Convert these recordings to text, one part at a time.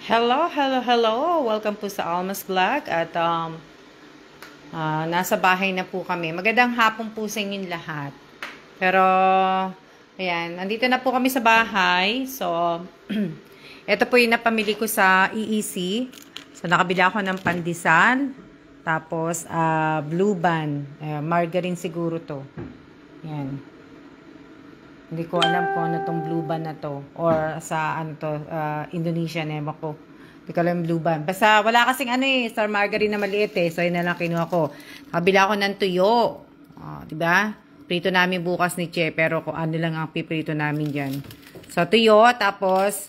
Hello, hello, hello! Welcome po sa Alma's Vlog at nasa bahay na po kami. Magandang hapon po sa inyong lahat. Pero, ayan, nandito na po kami sa bahay. So, ito po yung napamili ko sa EEC. So, nakabila ako ng pandesal. Tapos, blue band. Margarine siguro to. Ayan. Hindi ko alam kung ano tong blue band na to. Or sa ano to, Indonesian, ewan ko. Hindi ko alam blue band. Basta wala kasing ano star margarine na maliit So, yun na lang kinuha ko. Kabila ko ng tuyo. Diba? Prito namin bukas ni Che. Pero kung ano lang ang piprito namin dyan. So, tuyo. Tapos,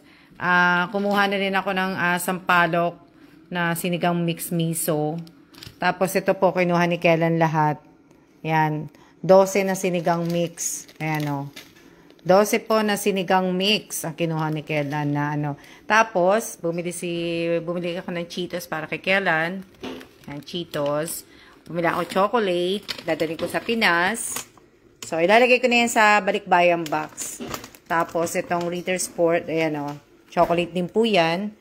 kumuha na rin ako ng sampalok na sinigang mix miso. Tapos, ito po kinuha ni Kellan lahat. Yan. 12 na sinigang mix. Ayan o. 12 po na sinigang mix ang kinuha ni Kellan na ano. Tapos, bumili ako ng Cheetos para kay Kellan. Yan, Cheetos. Bumili ako chocolate. Dadalhin ko sa Pinas. So, ilalagay ko na yan sa balikbayang box. Tapos, itong Ritter Sport. Ayan o. Chocolate din po yan.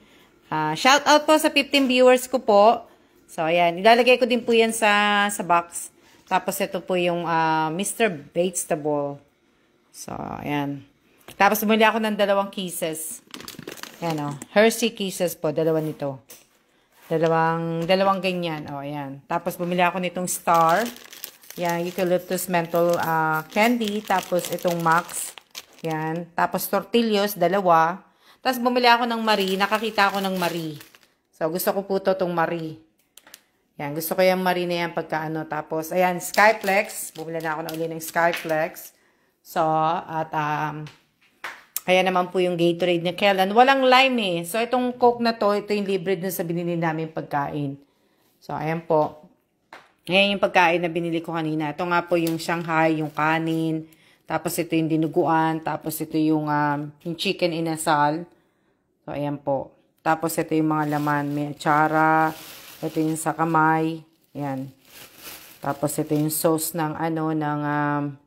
Shout out po sa 15 viewers ko po. So, ayan. Ilalagay ko din po yan sa box. Tapos, ito po yung Mr. Vegetable. So, ayan. Tapos, bumili ako ng 2 kisses. Ayan o. Hershey kisses po. 2 nito. Dalawang ganyan. O, ayan. Tapos, bumili ako nitong Star. Ayan. Eucalyptus menthol candy. Tapos, itong Max. Ayan. Tapos, tortillos. 2. Tapos, bumili ako ng Marie. Nakakita ako ng Marie. So, gusto ko po itong Marie. Ayan. Gusto ko yung Marie na yan pagka ano. Tapos, ayan. Skyflex. Bumili na ako na uli ng Skyflex. So, at kaya naman po yung Gatorade ni Kellan. Walang lime So, itong Coke na to, ito yung libre dun sa binili namin pagkain. So, ayan po. Ayan yung pagkain na binili ko kanina. Ito nga po yung Shanghai, yung kanin. Tapos ito yung dinuguan. Tapos ito yung chicken inasal. So, ayan po. Tapos ito yung mga laman. May atsara. Ito yung sa kamay. Ayan. Tapos ito yung sauce ng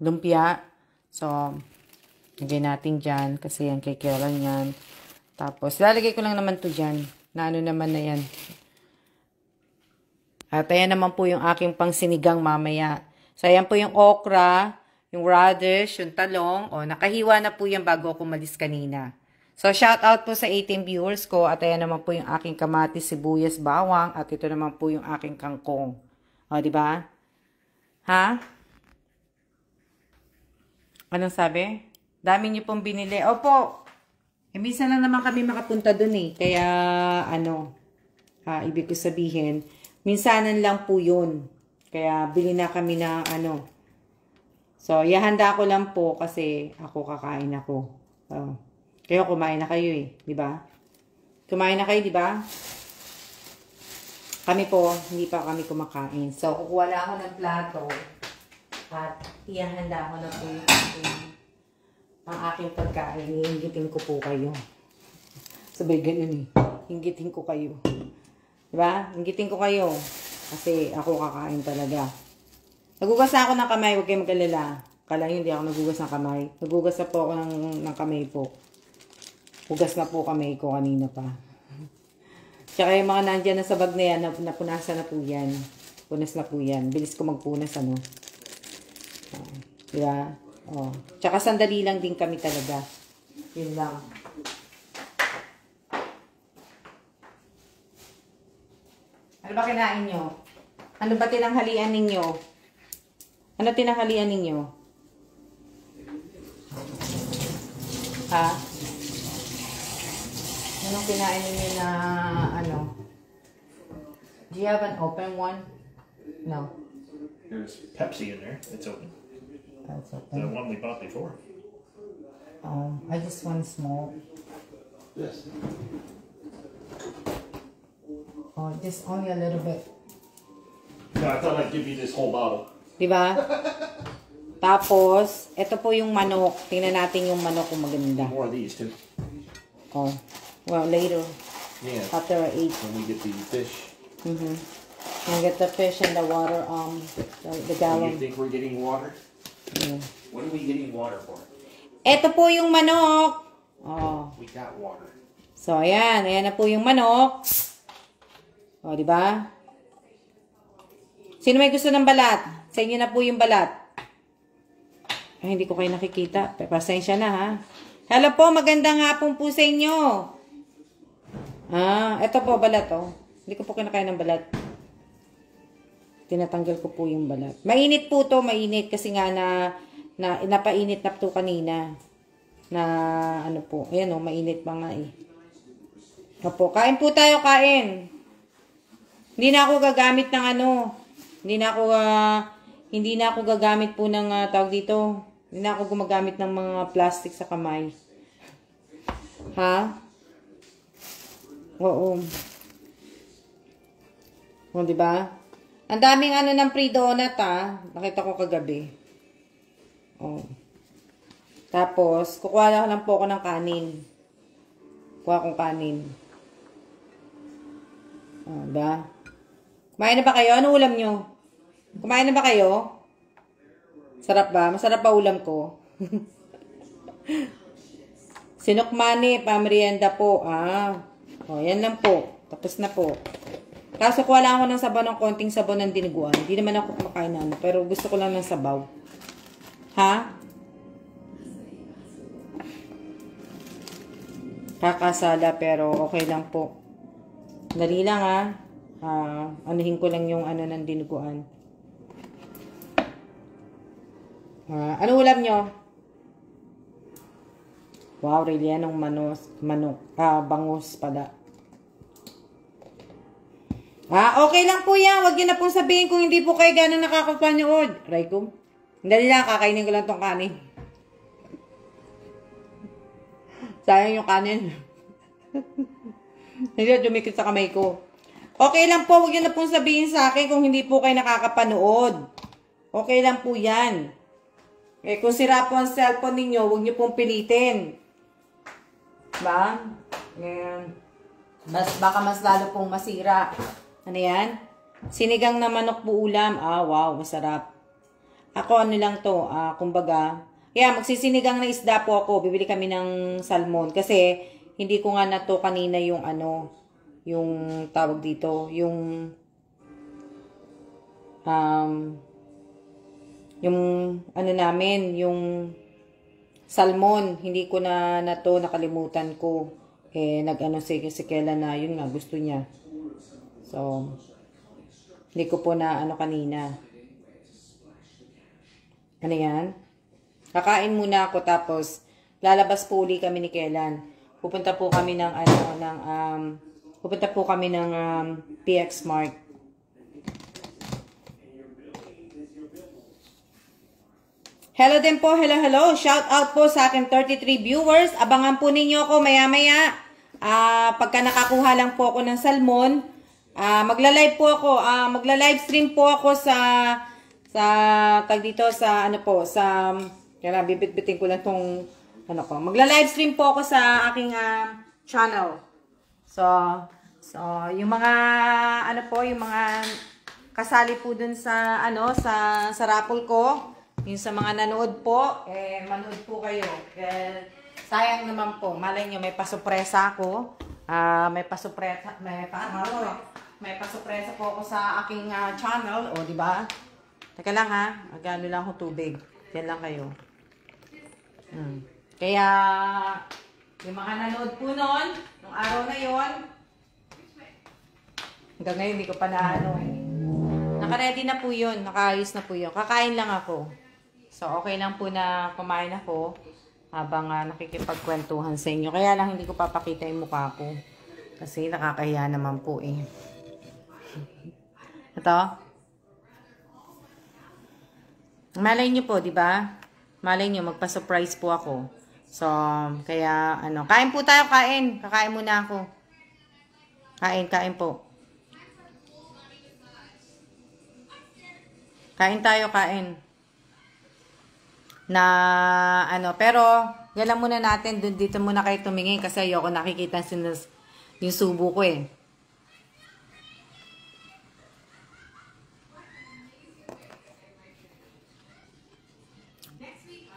lumpia. So, lagay natin dyan. Kasi yan kay Kellan yan. Tapos, lalagay ko lang naman to dyan. Na ano naman na yan. At ayan naman po yung aking pang sinigang mamaya. So, ayan po yung okra, yung radish, yung talong. O, nakahiwa na po yan bago ako umalis kanina. So, shout out po sa 18 viewers ko. At ayan naman po yung aking kamatis, sibuyas, bawang. At ito naman po yung aking kangkong. O, diba? Ha? Anong sabi? Dami niyo pong binili. Opo. Minsan lang naman kami makapunta dun Kaya, ibig ko sabihin, minsanan lang po yun. Kaya, bili na kami na So, ihanda ko lang po kasi ako kakain ako. Kayo kumain na kayo Diba? Kumain na kayo, diba? Kami po, hindi pa kami kumakain. So, kukuha lang ako ng plato. At ihahanda ko na po ang aking pagkain. Hinggitin ko po kayo. Sabay ganun Hinggitin ko kayo. Diba? Hinggitin ko kayo. Kasi ako kakain talaga. Nagugas na ako ng kamay. Huwag kayong mag-alala. Kala yun, hindi ako nagugas ng kamay. Nagugas na po ako ng kamay po. Hugas na po kamay ko kanina pa. Tsaka yung mga nandyan na sa bag na yan, napunasan na po yan. Punas na po yan. Bilis ko magpunas, Diba? Tsaka sandali lang din kami talaga. Yun lang. Ano ba kinain nyo? Ano ba tinanghalian ninyo? Ano tinanghalian ninyo? Ha? Anong kinain ninyo na Do you have an open one? No. There's Pepsi in there. It's open. That's The open. one we bought before. I just want small. This. Oh, just only a little bit. No, I thought I'd give you this whole bottle. Diba? Tapos, ito po yung manok. Tingnan natin yung manok kung maganda. More of these too. Oh. Well, later. Yeah. After I eat. When we get the fish. I get the fish and the water, the Do you gallon. think we're getting water? Yeah. What are we getting water for? Ito po yung manok. Oh. We got water. So, ayan. Ayan na po yung manok. O, di ba? Sino may gusto ng balat? Sa inyo na po yung balat. Ay, hindi ko kayo nakikita. Pasensya na, ha? Hello po, magandang hapon po sa inyo. Eto po, balat, oh. Hindi ko po kinakain ng balat. Tinatanggal ko po yung balat. Mainit po to, mainit. Kasi nga napainit na po kanina. Na, ano po. Ayan, oh, mainit pa nga, eh. Opo, kain po tayo, kain. Hindi na ako gagamit ng ano. Hindi na ako gagamit po ng tawag dito. Hindi na ako gumagamit ng mga plastic sa kamay. Ha? Oo. O, di ba? Ang daming ano ng pre-donut, ha. Nakita ko kagabi. O. Tapos, kukuha lang po ako ng kanin. Kuha akong kanin. O, diba? Kumain na ba kayo? Ano ulam nyo? Kumain na ba kayo? Sarap ba? Masarap ba ulam ko? Sinukmani, pamerienda po. O, yan lang po. Tapos na po. Kaso kuha lang ako ng sabaw ng konting sabaw ng diniguan. Hindi naman ako kumakain na ano, pero gusto ko lang ng sabaw. Ha? Kakasala, pero okay lang po. Dali lang, ha? Anuhin ko lang yung ano ng diniguan. Ano ulam nyo? Wow, really yan ng bangus pala. Okay lang po yan. Huwag nyo na pong sabihin kung hindi po kayo gano'ng nakakapanood. Aray ko. Dali lang, kakainin ko lang tong kanin. Sayang yung kanin. Hindi dumikit sa kamay ko. Okay lang po, huwag nyo na pong sabihin sa akin kung hindi po kayo nakakapanood. Okay lang po yan. Kung sira po ang cellphone ninyo, huwag nyo pong pilitin. Diba? Baka mas lalo pong masira. Ano yan? Sinigang na manok po ulam. Wow, masarap. Ako ano lang to, kumbaga, magsisinigang na isda po ako. Bibili kami ng salmon. Kasi, hindi ko nga na to kanina yung ano, yung tawag dito, yung ano namin, yung salmon, hindi ko na to nakalimutan ko. Nag-ano si Kela na, yun nga, gusto niya. So, hindi ko po na ano kanina. Ano yan? Kakain muna ako tapos lalabas po uli kami ni Kelan. Pupunta po kami ng PX Mart. Hello din po, hello. Shout out po sa aking 33 viewers. Abangan po ninyo ako maya-maya. Pagka nakakuha lang po ako ng salmon, magla-live po ako. Magla-live stream po ako sa kaya bibit-bitin ko lang tong ano ko. Magla-live stream po ako sa aking channel. So yung mga yung mga kasali po dun sa sa raffle ko, yung sa mga nanood po, manood po kayo. Sayang naman po, malay nyo may pasurpresa ako. May pasurpresa po ako sa aking channel, di ba? Teka lang ha, magano lang ako tubig. Yan lang kayo. Kaya, yung mga nanood po noon, nung araw na yon, hanggang ngayon hindi ko pa naka-ready na po yun, nakaayos na po yun. Kakain lang ako. So, okay lang po na kumain ako habang nakikipagkwentuhan sa inyo. Kaya lang hindi ko papakita yung mukha ko. Kasi nakakahiya naman po eh. Ito. Malay nyo po, di ba? Malay nyo, magpa-surprise po ako. So, kaya, kain po tayo, kain. Kakain muna ako. Kain po. Kain tayo, kain. Pero, yan lang muna natin. Dito muna kayo tumingin kasi ayoko nakikita yung subo ko eh.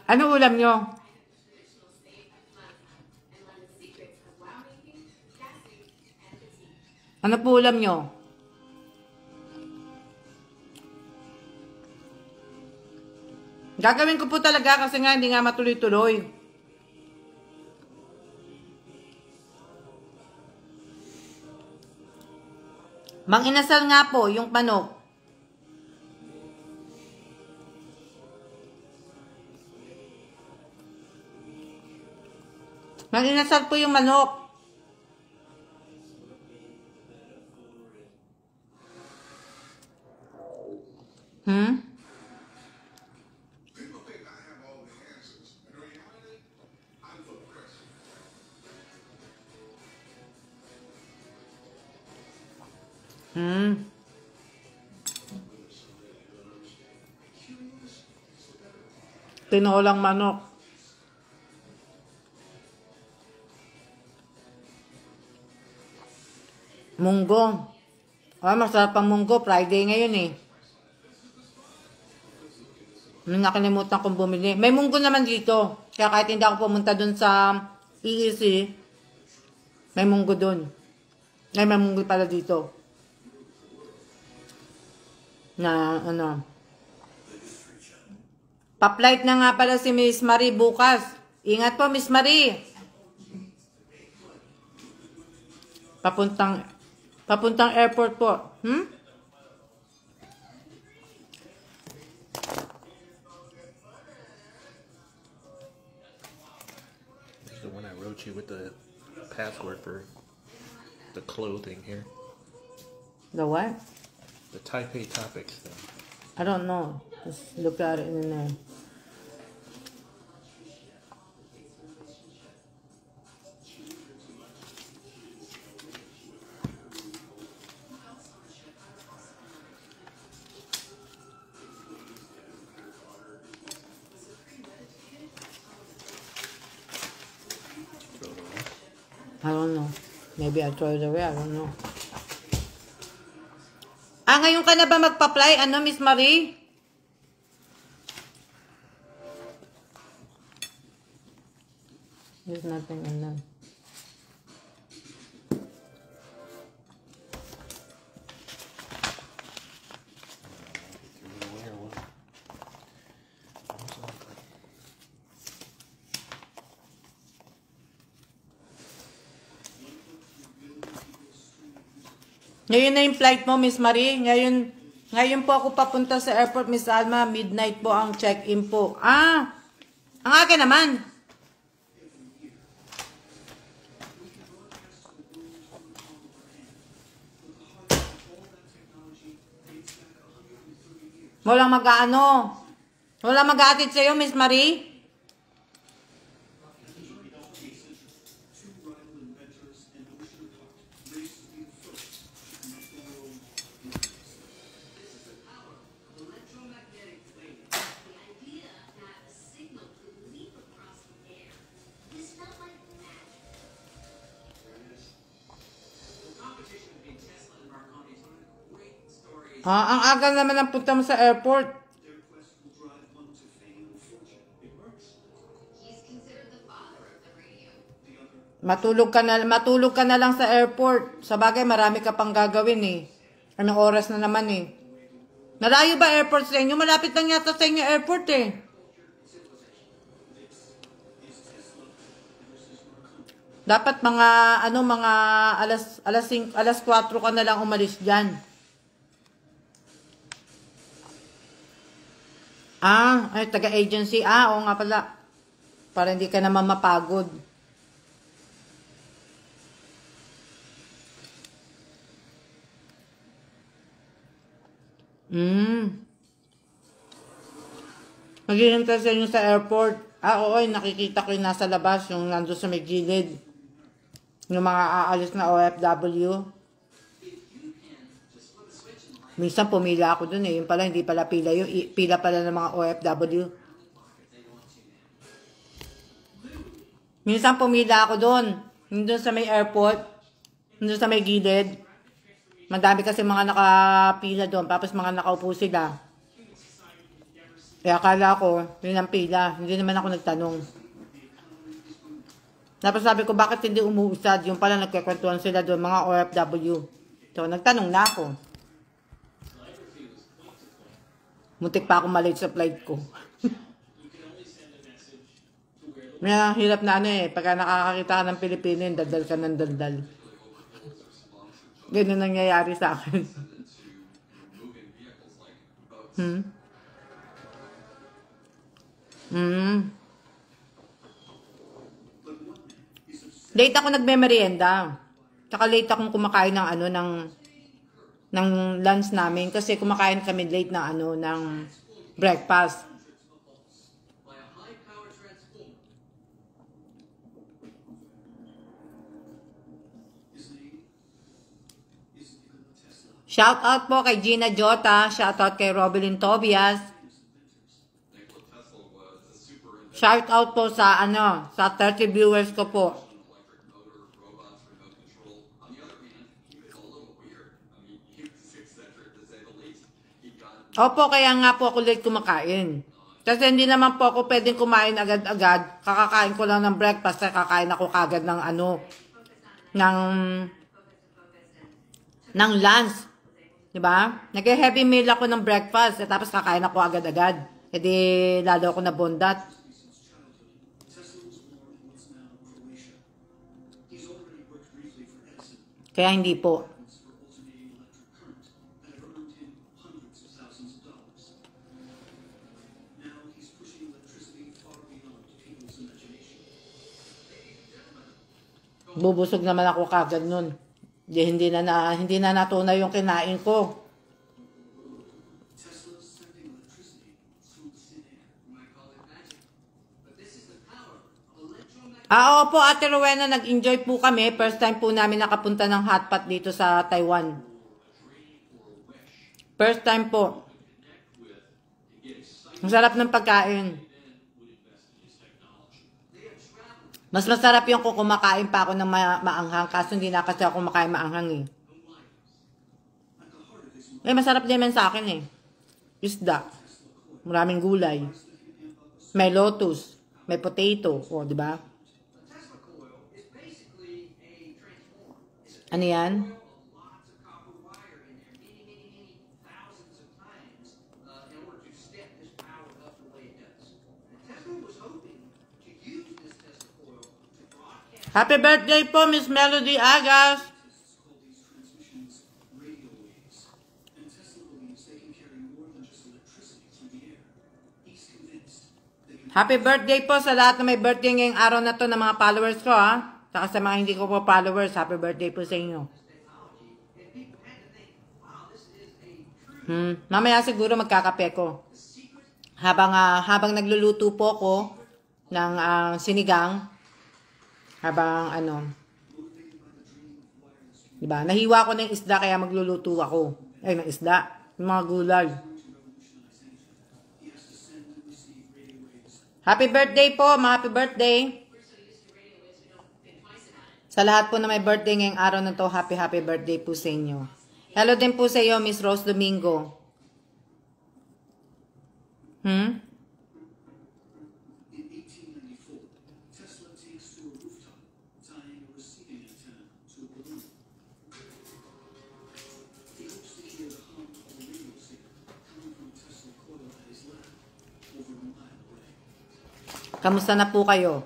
Ano ulam nyo? Ano po ulam nyo? Gagawin ko po talaga kasi nga hindi nga matuloy-tuloy. Mang-inasal nga po yung manok. Mang-inasal po yung manok. Tinolang manok. Munggo. Masarap ang munggo. Friday ngayon eh. Nakalimutan kong bumili. May munggo naman dito. Kaya kahit hindi ako pumunta dun sa EEC, may munggo dun. May munggo pala dito. Na ano. Pa-flight na nga pala si Miss Marie bukas. Ingat po, Miss Marie. Papuntang airport po. The one I wrote you with the password for the clothing here. The what? The Taipei Topics thing. I don't know. Just look at it in there. I don't know. Maybe I throw it away. I don't know. Ngayon ka na ba magpa-fly? Ano, Miss Marie? There's nothing in there. Ngayon na yung flight mo, Miss Marie. Ngayon po ako papunta sa airport, Miss Alma. Midnight po ang check-in po. Ang aga naman. Walang Walang mag-aatid sa'yo, Miss Marie. Ang aga naman ang punta mo sa airport. Matulog ka na lang sa airport. Sa bagay, marami ka pang gagawin eh. Anong oras na naman eh. Nalayo ba airport sa inyo? Malapit lang yata sa inyo airport eh. Dapat mga alas 4 ka na lang umalis diyan. Ay, taga-agency. Oo nga pala. Para hindi ka naman mapagod. Maghihintay sa inyo sa airport. Oo, nakikita ko yung nasa labas, yung nandun sa may gilid. Yung mga aalis na OFW. Minsan pumila ako dun eh. Yung pala, hindi pala pila yung pila pala ng mga OFW. Minsan pumila ako dun. Doon sa may airport. Doon sa may gilid. Madami kasi mga nakapila doon. Tapos mga nakaupo sila. Kaya akala ko, yun ang pila. Hindi naman ako nagtanong. Tapos sabi ko, bakit hindi umuusad? Yung pala nagkakwentuhan sila doon, mga OFW. So, nagtanong na ako. Muntik pa ako malate sa flight ko. May hirap na ano eh. Pagka nakakakita ka ng Pilipino, daldal ka ng daldal. Ganun nangyayari sa akin. Late ako nagme-merienda. Tsaka late akong kumakain ng ano ng lunch namin kasi kumakain kami late na ano ng breakfast. Shout out po kay Gina Jota, shout out kay Robelyn Tobias. Shout out po sa sa 30 viewers ko po. Opo, kaya nga po ako late kumakain. Kasi hindi naman po ako pwedeng kumain agad-agad. Kakakain ko lang ng breakfast, kakain ako kagad ng ng lunch. Diba? Nag-heavy meal ako ng breakfast, tapos kakain ako agad-agad. E di, lalo ako nabondat. Kaya hindi po. Bubusog naman ako kagad nun. Hindi na natunay yung kinain ko. Oo po, Ate Rowena, nag-enjoy po kami. First time po namin nakapunta ng hotpot dito sa Taiwan. First time po. Ang sarap ng pagkain. Mas masarap yung kung kumakain pa ako ng maanghang. Kaso hindi na kasi ako kumakain maanghang eh. Masarap din man sa akin eh. Isda. Maraming gulay. May lotus. May potato. O, di ba? Ano yan? Happy birthday po, Miss Melody Agas. Happy birthday po sa lahat na may birthday ngayong araw na to ng mga followers ko, ha. Saka sa mga hindi ko po followers, happy birthday po sa inyo. Mamaya siguro magkakape ko. Habang nagluluto po ko ng sinigang, habang diba? Nahiwa ko ng isda kaya magluluto ako. Ng isda, ng mga gulay. Happy birthday po, happy birthday. Sa lahat po na may birthday ngayong araw na to, happy birthday po sa inyo. Hello din po sa iyo, Miss Rose Domingo. Kamusta na po kayo?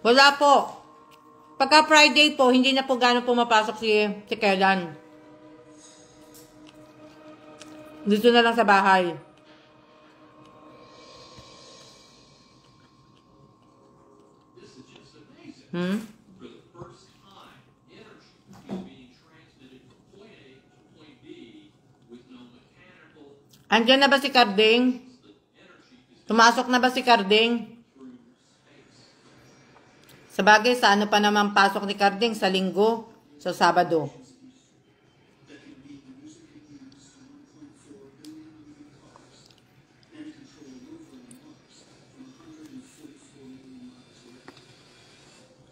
Wala po. Pagka Friday po, hindi na po gano'n pumapasok si Kellan. Dito na lang sa bahay. Andiyan na ba si Carding? Tumasok na ba si Carding? Sa bagay, sa ano pa naman pasok ni Carding? Sa linggo? Sa Sabado?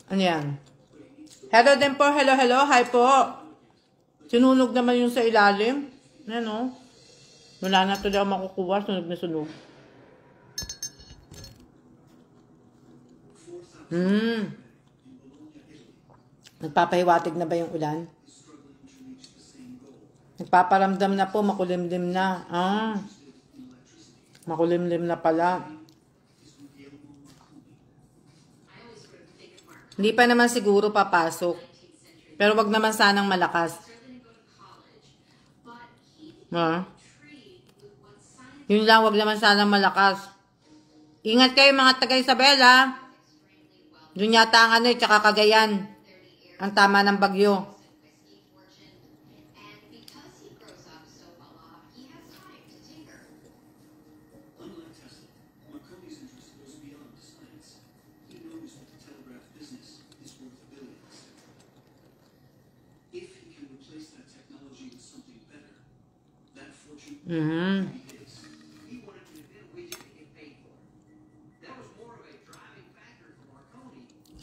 Ano yan? Hello din po. Hello. Hi po. Sinunog naman yung sa ilalim. Ano? Wala na ito daw makukuha. Sunog na sunog. Nagpapahiwatig na ba yung ulan? Nagpaparamdam na po, makulimlim na. Makulimlim na pala. Hindi pa naman siguro papasok. Pero wag naman sanang malakas. Yun lang, wag naman sanang malakas. Ingat kayo mga taga Isabela. Doon yata ang tsaka Cagayan. Ang tama ng bagyo.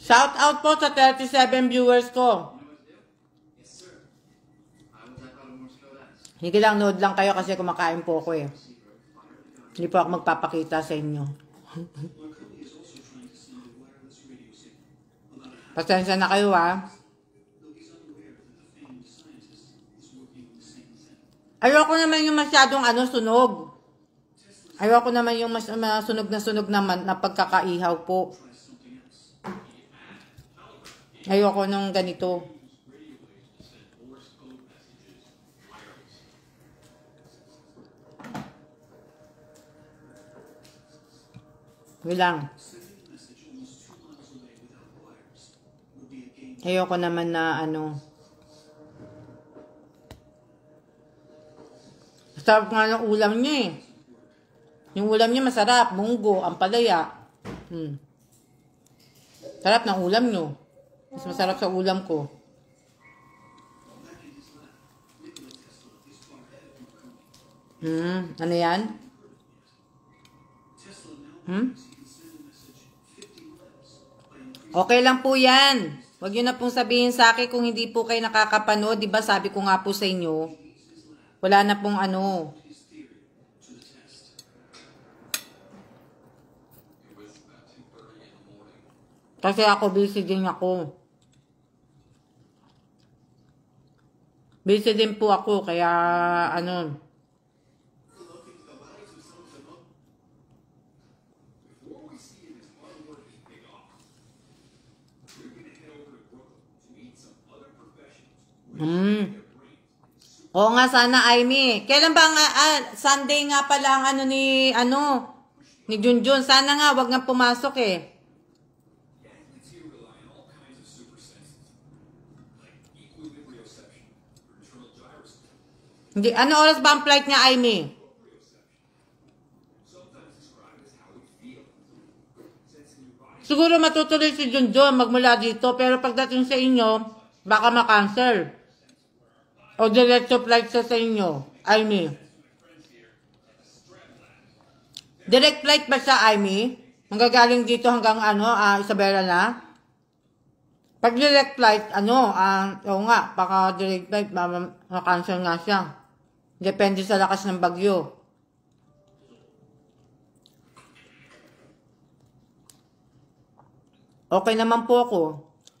Shout out po sa 37 viewers ko. Hindi lang, nood lang kayo kasi kumakain po ako eh. Hindi po ako magpapakita sa inyo. Pasensya na kayo ha. Ayoko naman yung masyadong sunog. Ayoko naman yung sunog na pagkakaihaw po. Ayoko nung ganito. Bilang. Ayoko naman na Sarap nga ng ulam niya eh. Yung ulam niya masarap. Munggo, ampalaya. Sarap ng ulam niyo. Mas masarap sa ulam ko. Ano yan? Okay lang po yan. Huwag nyo na pong sabihin sa akin kung hindi po kayo nakakapanood. Diba sabi ko nga po sa inyo, wala na pong Kasi ako busy din ako. Busy din po ako, kaya Oo nga sana, Aimee. Kailan ba nga, Sunday nga pala ang ni Junjun. Sana nga, wag nga pumasok eh. Hindi, ano oras ba ang flight niya, Aimee? Siguro matutuloy si Junjun magmula dito, pero pagdating sa inyo, baka ma-cancel. O diretso flight sa inyo, Aimee. Direct flight ba siya, Aimee? Manggagaling dito hanggang Isabela na? Pag direct flight, oo nga, baka direct flight, ma-cancel nga siya. Depende sa lakas ng bagyo. Okay naman po ako.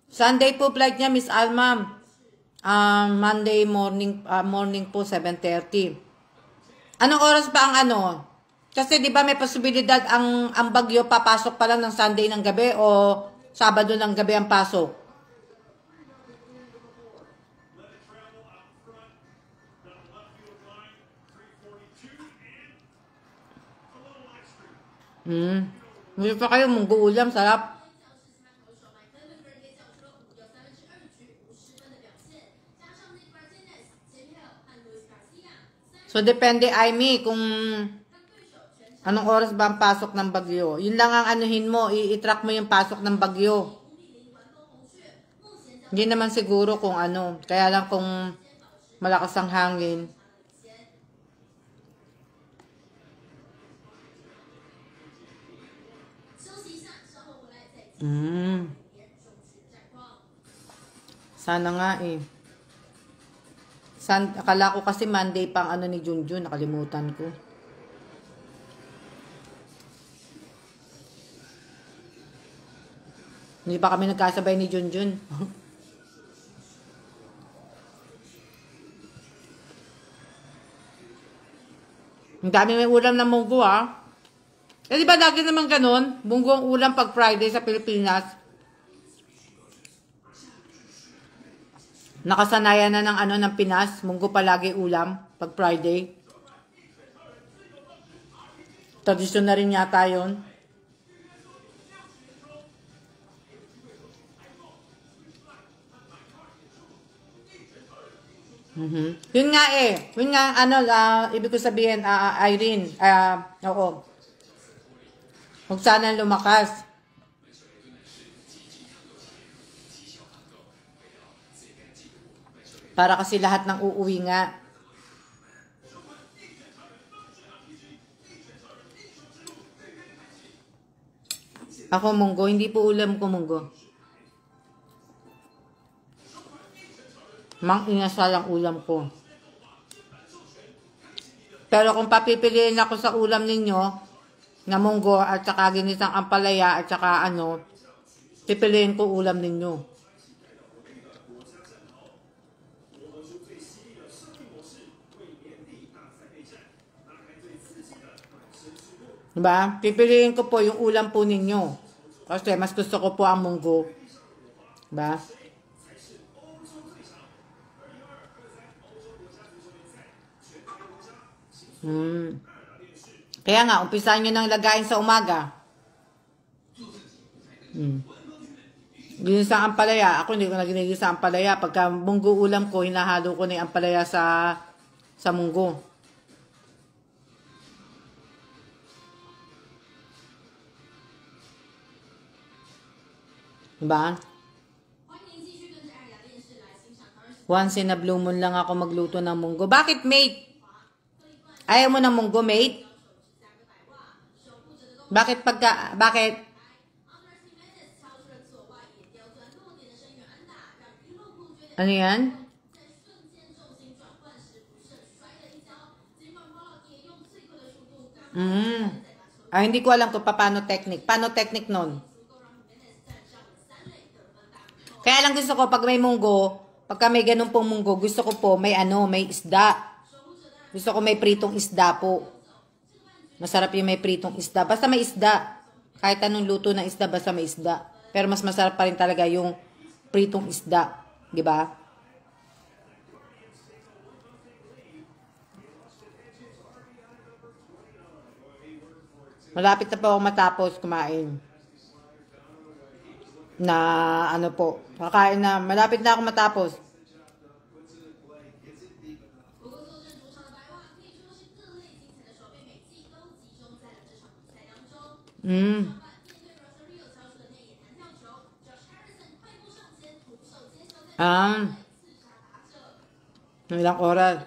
Sunday po flight niya, Miss Alma. Monday morning po, 7:30. Anong oras ba ang Kasi di ba may posibilidad ang bagyo papasok pa lang ng Sunday ng gabi o Sabado ng gabi ang pasok? Hindi pa kayo munggo ulam, sarap. So, depende, Aimee, kung anong oras ba ang pasok ng bagyo. Yun lang ang mo, i-track mo yung pasok ng bagyo. Hindi naman siguro kung kaya lang kung malakas ang hangin. Sana nga eh. Akala ko kasi Monday pang ni Junjun, nakalimutan ko. Hindi pa kami nagkasabay ni Junjun. Ang dami may ulam ng munggo, ah. Eh, di ba lagi naman ganun? Munggo ang ulam pag Friday sa Pilipinas. Nakasanayan na ng Pinas. Munggo palagi ulam pag Friday. Tradisyon na rin yata yun. Yun nga eh. Yun nga, ibig ko sabihin, Irene, oo. Huwag sana lumakas. Para kasi lahat ng uuwi nga. Ako munggo, hindi po ulam ko munggo. Mang inasal ang ulam ko. Pero kung papipiliin ako sa ulam ninyo, na munggo at saka ginisang ampalaya at saka pipiliin ko ulam ninyo. Diba? Pipiliin ko po yung ulam po ninyo. Kasi mas gusto ko po ang munggo. Diba? Kaya nga, umpisahan nyo nang lagayin sa umaga. Ginisa ang ampalaya. Ako hindi ko na ginigisa ang ampalaya. Pagka munggo ulam ko, hinahalo ko na yung ampalaya sa munggo. Diba? Once in a blue moon lang ako magluto ng munggo. Bakit, mate? Ayaw mo ng munggo, mate? Bakit? Ano yan? Hindi ko alam kung paano technique. Paano technique nun? Kaya lang gusto ko pag may munggo, pagka may ganun pong munggo, gusto ko po may isda. Gusto ko may pritong isda po. Masarap yung may pritong isda. Basta may isda. Kahit anong luto ng isda, basta may isda. Pero mas masarap pa rin talaga yung pritong isda. Diba? Malapit na po ako matapos kumain. Kakain na. Malapit na ako matapos. Ilang oras?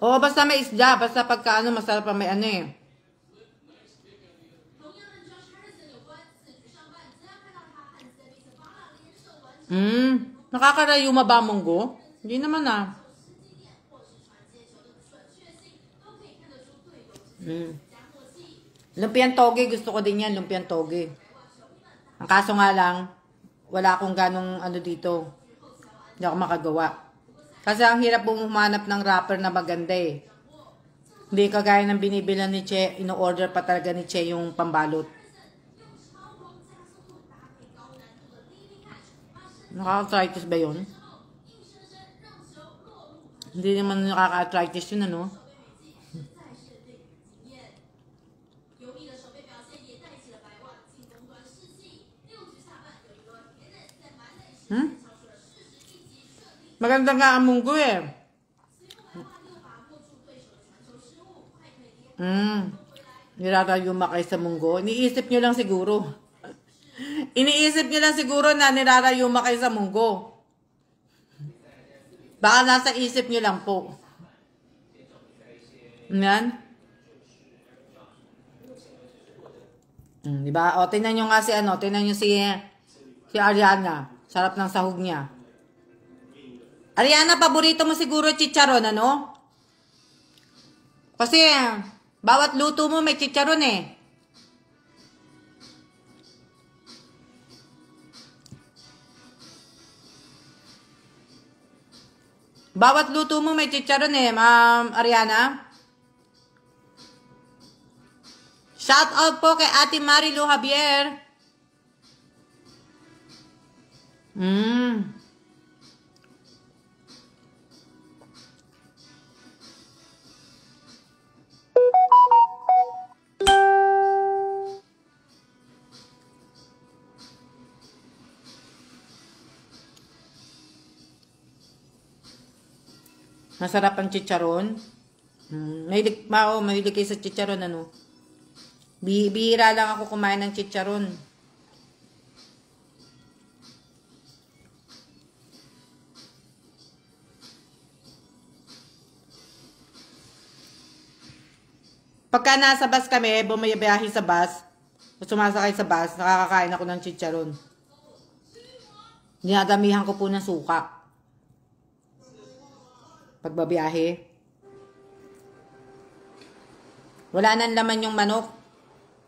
Oo, basta may isda. Basta pagka masarap pa may Nakakarayuma ba munggo? Hindi naman Lumpiang toge, gusto ko din yan, lumpiang toge. Ang kaso nga lang, wala akong ganong dito. Hindi ako makagawa. Kasi ang hirap pong humanap ng wrapper na maganda eh. Hindi kagaya ng binibilan ni Che, ino-order pa talaga ni Che yung pambalot. Nakaka-arthritis ba yun? Hindi naman nakaka-arthritis yun, Maganda nga ang munggo eh. Nirarayuma kayo sa munggo. Iniisip nyo lang siguro. Na nirarayuma kayo sa munggo. Baka nasa isip nyo lang po. Yan. Diba? O, tingnan nyo nga tingnan nyo si Ariana. Sarap ng sahog niya. Ariana, paborito mo siguro chicharon, Kasi, bawat luto mo may chicharon eh. Bawat luto mo may chicharon eh, Ma'am Ariana. Shout out po kay Ate Marilu Javier. Masarap ang chicharon. Mahilig kayo sa chicharon, ano? Bihira lang ako kumain ng chicharon. Pagka nasa bus kami, bumayabiyahe sa bus, sumasakay sa bus, nakakakain ako ng chicharon. Dinadamihan ko po ng suka. Pagbabiyahe. Wala nang laman yung manok.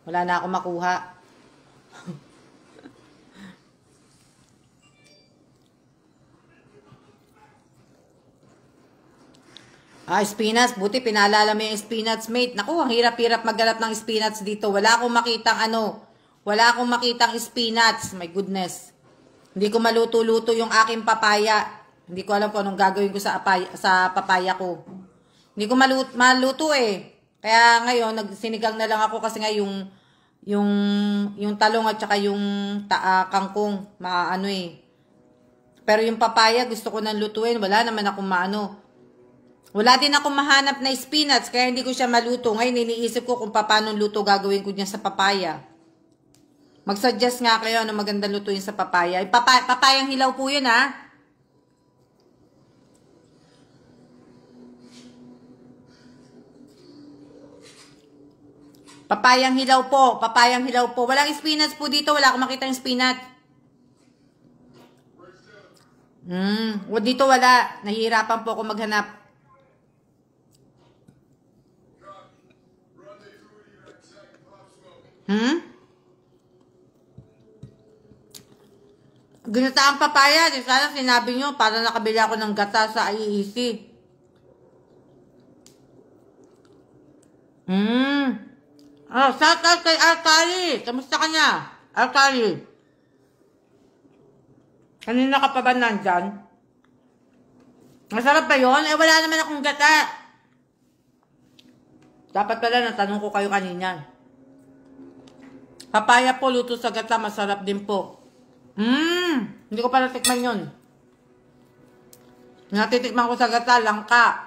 Wala na ako makuha. Spinach. Buti pinaalala mo yung spinach, mate. Naku, ang hirap-hirap maghanap ng spinach dito. Wala akong makitang spinach. My goodness. Hindi ko maluto-luto yung aking papaya. Hindi ko alam kung anong gagawin ko sa papaya ko. Hindi ko maluto eh. Kaya ngayon, nagsinigang na lang ako kasi nga yung talong at saka yung kangkong, maano eh. Pero yung papaya, gusto ko nang lutuin. Wala naman akong maano. Wala din akong mahanap na spinach, kaya hindi ko siya maluto. Ngayon, iniisip ko kung paano luto gagawin ko niya sa papaya. Mag-suggest nga kayo na magandang lutuin sa papaya. Papayang hilaw po yun, ha? Papayang hilaw po. Papayang hilaw po. Walang spinach po dito. Wala akong makita yung spinach. Dito wala. Nahihirapan po ako maghanap. Ginataang papaya. Sana sinabi nyo para nakabili ako ng gata sa IEC. Shout out kay Alcali. Kamusta ka niya? Alcali. Kanina ka pa ba nandyan? Masarap ba yun? Wala naman akong gata. Dapat pala natanong ko kayo kanina. Papaya po, luto sa gata. Masarap din po. Hindi ko pa natikman yun. Natitikman ko sa gata, langka.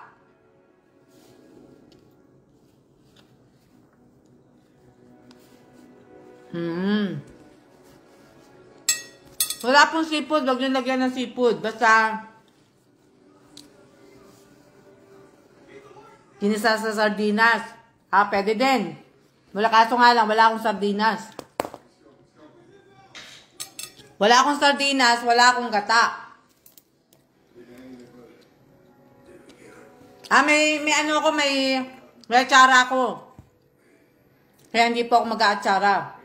Wala pong seafood. Huwag nyo lagyan ng seafood. Basta ginisa sa sardinas. Pwede din. Kaso nga lang, wala akong sardinas. Wala akong sardinas, wala akong gata. May ano ko, may atsara ko. Kaya hindi po ako mag-aatsara.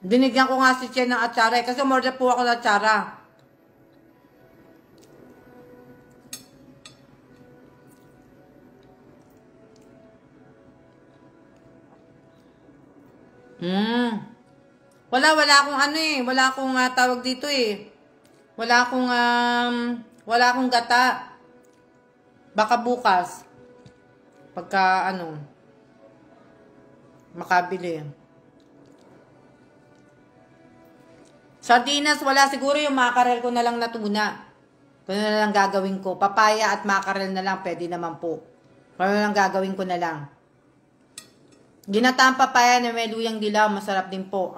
Dinigyan ko nga si Chen ng atsara kasi umorder po ako ng atsara. Wala akong ano eh. Wala akong tawag dito eh. Wala akong gata. Baka bukas. Pagka makabili. Sardinas, wala. Siguro yung mackerel ko na lang na tuna. Kung na lang gagawin ko. Papaya at mackerel na lang. Pwede naman po. Kung na lang gagawin ko na lang. Ginataang papaya na may luyang dilaw. Masarap din po.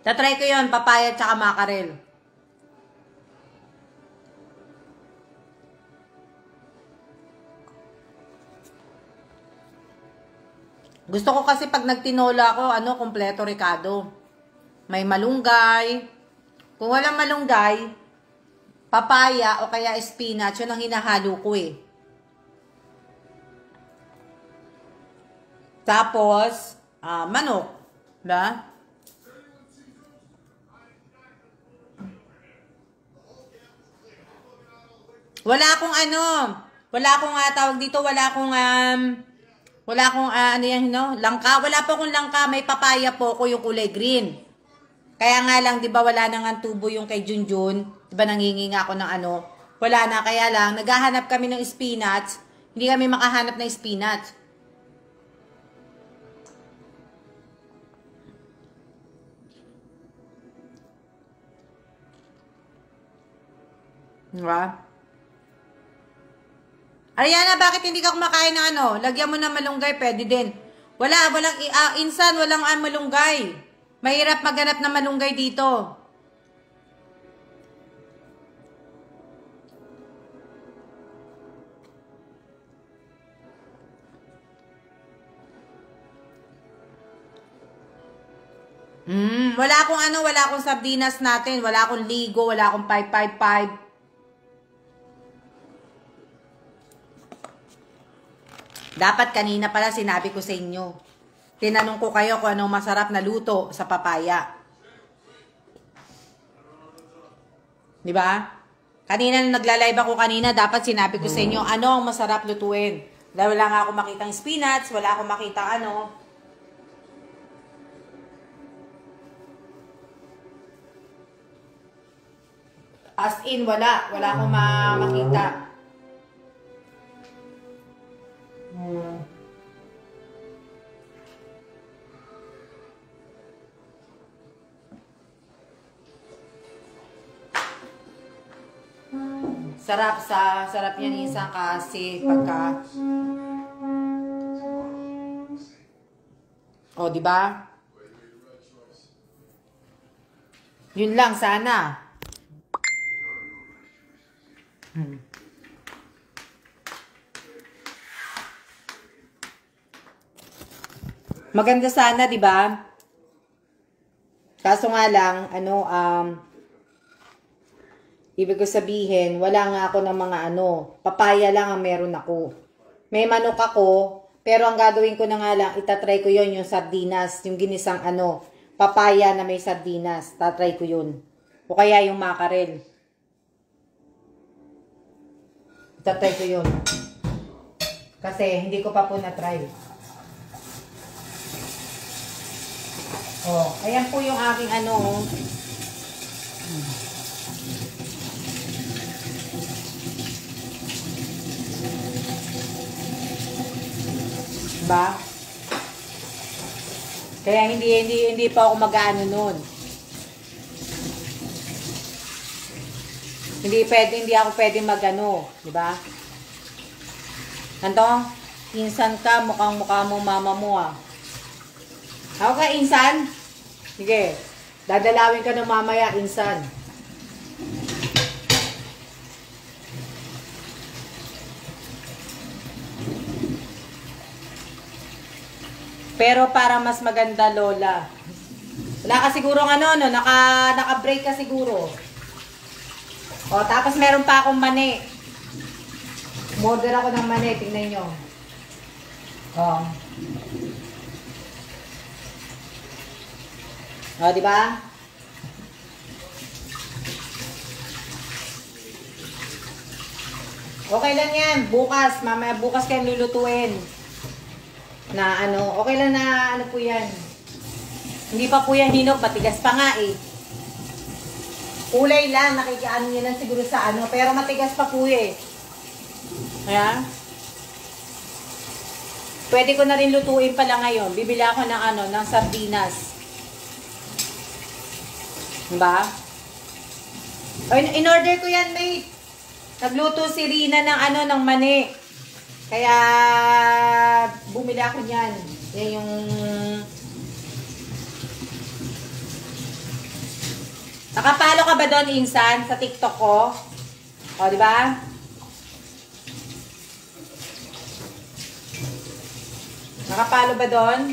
Tatry ko yun. Papaya at saka mackerel. Gusto ko kasi pag nagtinola ako, kompleto Ricardo. May malunggay. Kung walang malunggay, papaya o kaya spinach, yun ang hinahalo ko eh. Tapos, manok. Diba? Wala akong ano, wala akong tawag dito, wala akong ano yan, no? Langka. Wala po akong langka, may papaya po ko yung kulay green. Kaya nga lang, di ba wala nang ang tubo yung kay Junjun? Di ba nangingi nga ako ng ano? Wala na, kaya lang, naghahanap kami ng spinach. Hindi kami makahanap ng spinach. Diba? Ariana, bakit hindi ka kumakain ng ano? Lagyan mo ng malunggay, pwede din. Walang insan, walang malunggay. Mahirap maghanap ng malunggay dito. Wala akong sardinas natin, wala akong ligo, wala akong 555. Dapat kanina pala sinabi ko sa inyo. Tinanong ko kayo kung anong masarap na luto sa papaya. Di ba? Kanina nung nagla-live ako kanina, dapat sinabi ko sa inyo ano ang masarap lutuin. Dahil wala nga ako makitang spinach, wala akong makitang ano. As in, wala akong makita. Sarap yan isang kasi pagka di ba? Yun lang sana. Maganda sana, di ba? Kaso nga lang, ibig ko sabihin, wala nga ako ng mga papaya lang ang meron ako. May manok ako, pero ang gagawin ko na nga lang, itatry ko yon yung sardinas, yung ginisang papaya na may sardinas, tatry ko yun. O kaya yung mackerel. Itatry ko yun. Kasi hindi ko pa po na-try. Ayan po yung aking ba? Kaya hindi pa ako mag-ano nun. Hindi ako pwedeng mag-ano, di ba? Antong, insan ka, mukhang-mukha mo mama mo Ako ka, insan? Sige, dadalawin ka ng mamaya, insan. Pero para mas maganda, Lola. Wala ka siguro naka-break ka siguro. Tapos meron pa akong mani. Order ako ng mani, tingnan nyo. Di ba? Okay lang yan. Mamaya bukas kayo lulutuin. Okay lang na po yan. Hindi pa po yan hinog, matigas pa nga Kulay lang, nakikiano nyo lang siguro sa pero matigas pa po Kaya, pwede ko na rin lutuin pala ngayon. Bibili ako ng sardinas. Diba? In-order ko yan, mate. Nagluto si Rina ng mani. Kaya, bumili ako niyan. Yan yung... Nakapalo ka ba doon, insan? Sa TikTok ko? Diba? Nakapalo ba doon?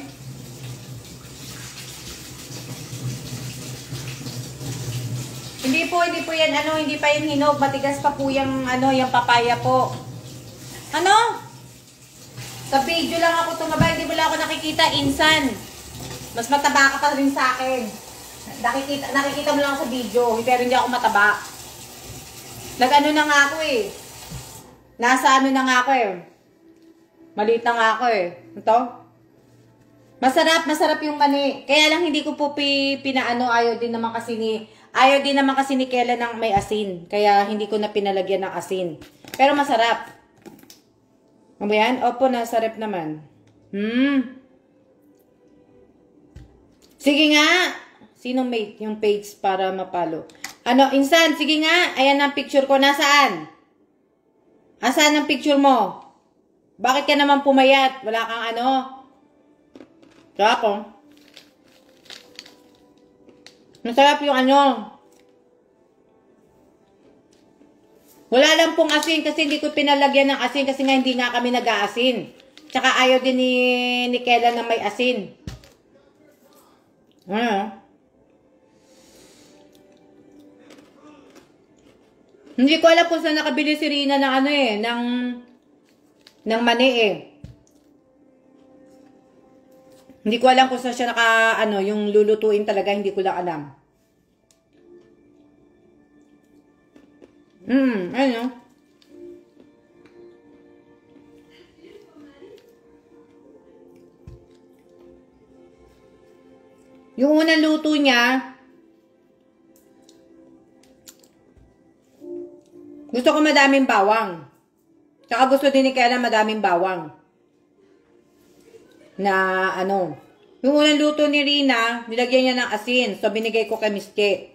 Hindi po yan, hindi pa yung hinog. Matigas pa po yung, yung papaya po. Sa video lang ako tumaba, hindi mo lang ako nakikita, insan. Mas mataba ka pa rin sa akin. Nakikita mo lang sa video, pero hindi ako mataba. Na nga ako Nasa ano na nga ako eh. Maliit na nga ako eh. Ito. Masarap yung mani. Kaya lang hindi ko po pinaano, ayaw din naman kasi ni Kela ng may asin. Kaya hindi ko na pinalagyan ng asin. Pero masarap. Ano yan? Opo, nasarap naman. Sige nga. Sino mate yung page para mapalo? Ano, Insan, sige nga. Ayan ang picture ko. Nasaan? Asaan ang picture mo? Bakit ka naman pumayat? Wala kang ano? Kaya ako. Masarap yung ano. Wala lang pong asin kasi hindi ko pinalagyan ng asin kasi nga hindi nga kami nag-aasin. Tsaka ayaw din ni Kela na may asin. Ano? Hindi ko alam kung saan nakabili si Rina ng ano eh, ng mani eh. Hindi ko alam kung saan siya yung lulutuin talaga, hindi ko lang alam. Ano? Yung unang luto niya, gusto ko madaming bawang. Tsaka gusto din ni Kela madaming bawang. Na ano. Yung unang luto ni Rina, nilagyan niya ng asin. So, binigay ko kay Miss K.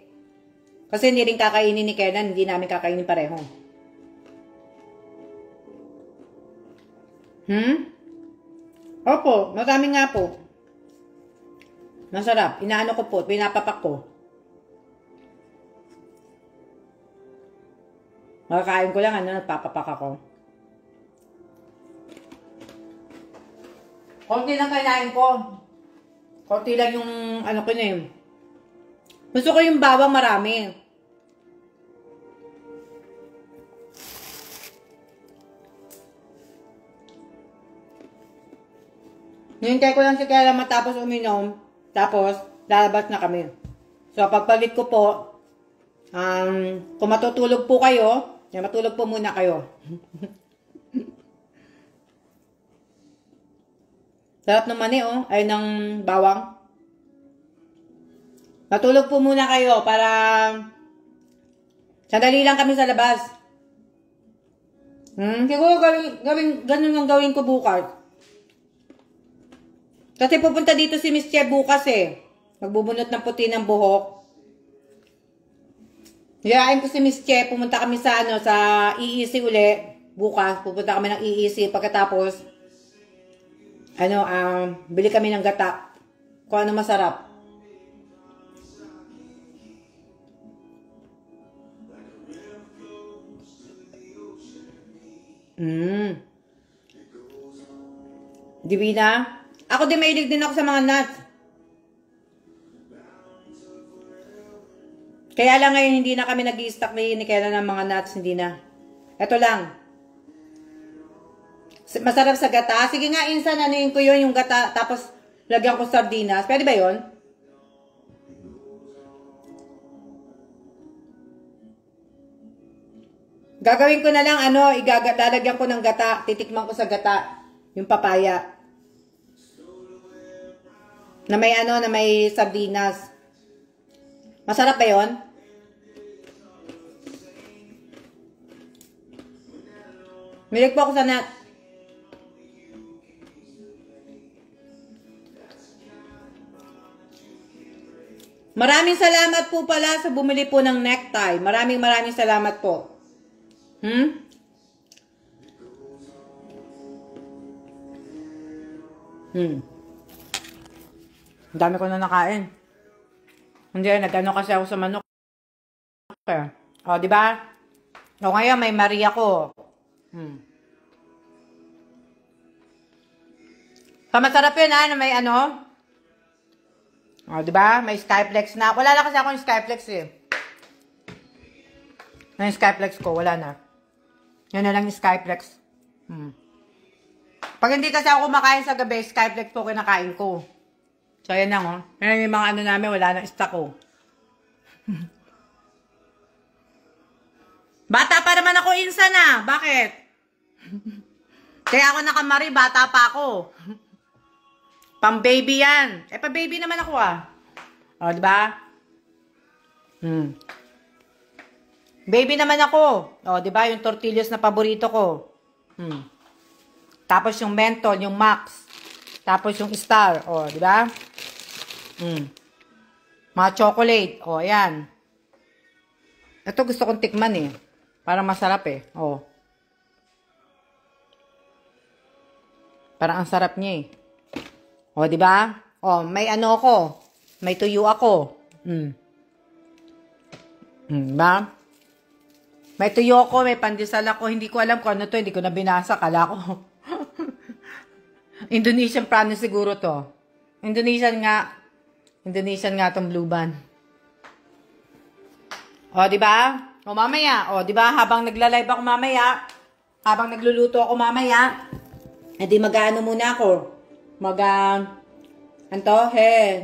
Kasi hindi rin kakainin ni Kela, hindi namin kakainin pareho. Opo, madami nga po. Masarap. Inaano ko po, pinapapak ko. Makakain ko lang, nagpapapak ako. Konti lang kainain ko. Konti lang yung, ko na yun. Gusto ko yung bawang marami. Nihintay ko lang si Kela matapos uminom. Tapos, lalabas na kami. So, pagpalit ko po, kung matutulog po kayo, matulog po muna kayo. Sarap ng mani, oh. Ay, ng bawang. Matulog po muna kayo para sandali lang kami sa labas. Siguro ganun ang gawin ko bukas. Kasi pupunta dito si Miss Che bukas eh. Magbubunot ng puti ng buhok. Hiyain ko si Miss Che, pumunta kami sa EEC uli. Bukas, pupunta kami ng EEC. Pagkatapos, bili kami ng gata. Kung ano masarap. Divina? Ako din mahilig din ako sa mga nuts. Kaya lang ngayon hindi na kami nag-i-stock ni Kela ng mga nuts, hindi na. Ito lang. Masarap sa gata. Sige nga, Insan, anuin ko yun, yung gata, tapos lagyan ko sardinas. Pwede ba yun? Gagawin ko na lang, lalagyan ko ng gata. Titikman ko sa gata. Yung papaya. Na may sardinas. Masarap ba yun? Milig po ako sa nut. Maraming salamat po pala sa bumili po ng necktie. Maraming salamat po. Ang dami ko na nakain. Hindi, nag-ano kasi ako sa manok. O, di ba? O, ngayon may Maria ko. Masarap yun, na may O, di ba? May Skyflex na. Wala na kasi ako yung Skyflex eh. Yung Skyflex ko, wala na. Yan na lang yung Skyflex. Pag hindi kasi ako kumakain sa gabi, Skyflex po kinakain ko. So, yan lang, oh. Yan yung mga namin, wala nang stock, oh. Bata pa naman ako, Insan, ah. Bakit? Kaya ako nakamari, bata pa ako. Pang baby yan. Pa baby naman ako O, diba? Baby naman ako. O, diba? Yung tortillas na paborito ko. Tapos yung Menthol, yung Max. Tapos yung Star. O, diba? Mga chocolate. O, ayan. Ito gusto kong tikman Parang masarap O. Parang ang sarap niya O, di ba? O, may ano ako. May tuyo ako. Diba? May tuyo ako, may pandesal ako. Hindi ko alam kung ano to. Hindi ko na binasa. Kala ko. Indonesian prano siguro to. Indonesian nga tong blue band. O, di ba? O, mamaya. O, di ba? Habang nagla-live ako mamaya, habang nagluluto ako mamaya, edi mag-ano muna ako.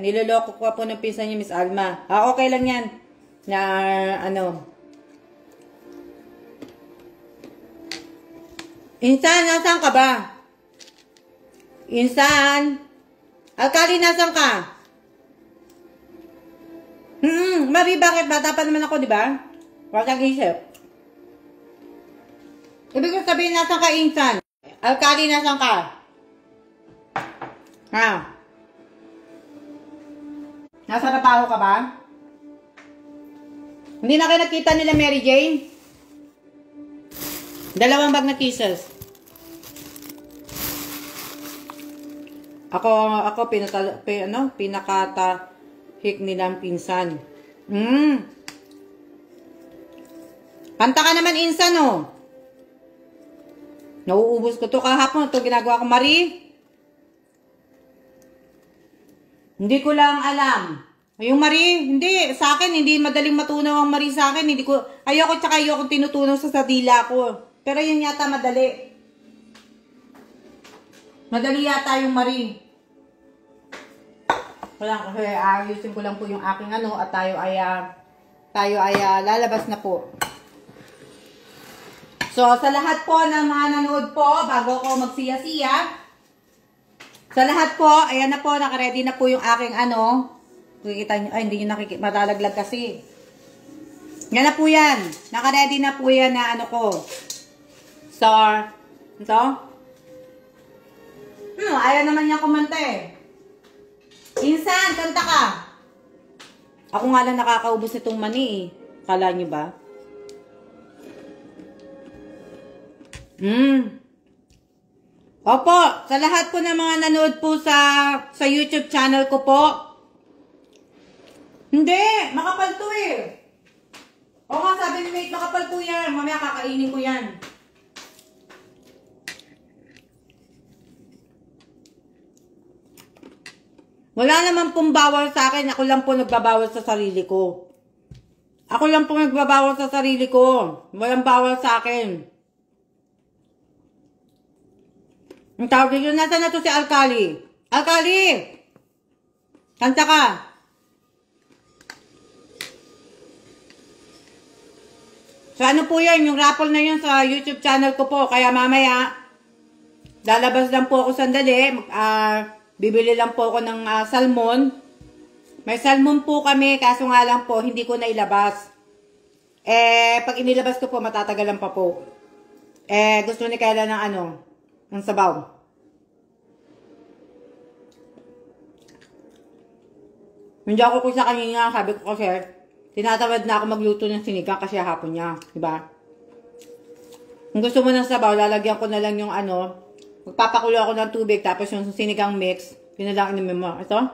Niloloko ko po ng pinsan niya, Miss Alma. Okay lang yan. Na, Insan, nasaan ka ba? Insan? Alkali, nasaan ka? Mari, bakit? Bata pa naman ako, di ba? Huwag kang isip. Ibig ko sabihin, nasaan ka, Insan? Alkali, nasaan ka? Nasa trabaho ka ba? Hindi na kayo nakita nila Mary Jane? 2 bag na kisses. Ako pinakatahik nilang pinsan. Kanta ka naman, Insan, Nauubos ko to kahapon. Ito ginagawa ko, Marie. Hindi ko lang alam. Yung Marie, hindi. Sa akin, hindi madaling matunaw ang Marie sa akin. Ayoko tinutunaw sa dila ko. Pero yun yata madali. Madali yata yung Marie. Wala, kasi ayusin ko lang po yung aking at tayo ay lalabas na po. So, sa lahat po ng mga nanood po, bago ko magsiya-siya, sa lahat po, ayan na po, nakaready na po yung aking Kikita nyo, hindi nyo matalaglag kasi. Yan na po yan. Nakaready na po yan na ko. So, ito. Ayaw naman niya kumanta Insan, kanta ka. Ako nga lang nakakaubos itong mani Kala nyo ba? Opo, sa lahat po ng mga nanood po sa YouTube channel ko po. Hindi, makapal to O nga, sabi ni Mate, makapal po yan. Mamaya kakainin ko yan. Wala naman pong bawal sa akin. Ako lang po nagbabawal sa sarili ko. Walang bawal sa akin. Ang tawag dito, nasa na to si Alkali? Alkali! Kanta ka! So ano po yan, yung raffle na yun sa YouTube channel ko po. Kaya mamaya, lalabas lang po ako sandali. Bibili lang po ako ng salmon. May salmon po kami, kaso nga lang po, hindi ko na ilabas. Pag inilabas ko po, matatagalan pa po. Gusto ni Kayla ng ng sabaw. Hindi ako sa kanina, sabi ko kasi, tinatamad na ako magluto ng sinigang kasi hapon niya. Diba? Kung gusto mo ng sabaw, lalagyan ko na lang yung magpapakulo ako ng tubig, tapos yung sinigang mix, yun na lang inumin mo. Ito?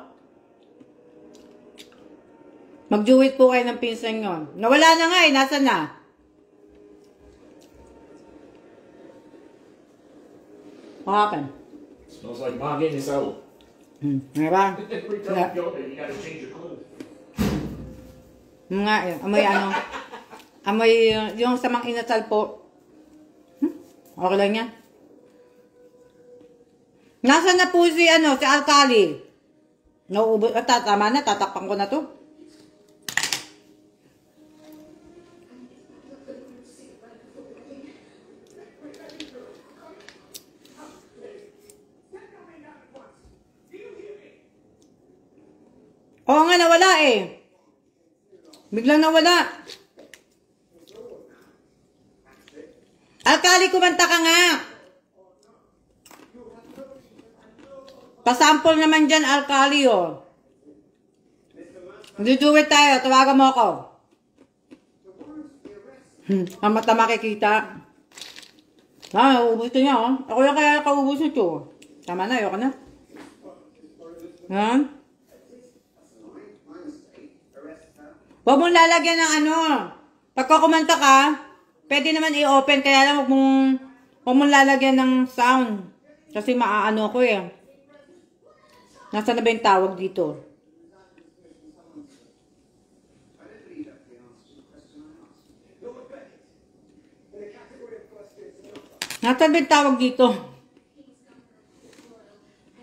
Mag-juwit po kayo ng pinsan yun. Nawala na nga nasa na? What happened? Smells like mom getting this out. Diba? Every time you go there, you gotta change your clothes. Nga amoy yung samang inasal po. Okay lang yan. Nasaan na po si Alkali? Nauubos, tama na, tatakpan ko na to. nga nawala eh. Biglang nawala. Alkali, kumanta ka nga. Pasample naman dyan, Alkali, oh. Duduwit tayo. Tawagan mo ako. Ang mata makikita. Ubus ito niya, oh. Ako yung kaya kaubos ito. Tama na, ayoko na. Yan. Huwag mong lalagyan ng ano. Pagka kumanta ka, pwede naman i-open. Kaya lang huwag mong lalagyan ng sound. Kasi maaano ko eh. Nasaan na ba yung tawag dito? Nasaan ba yung tawag dito?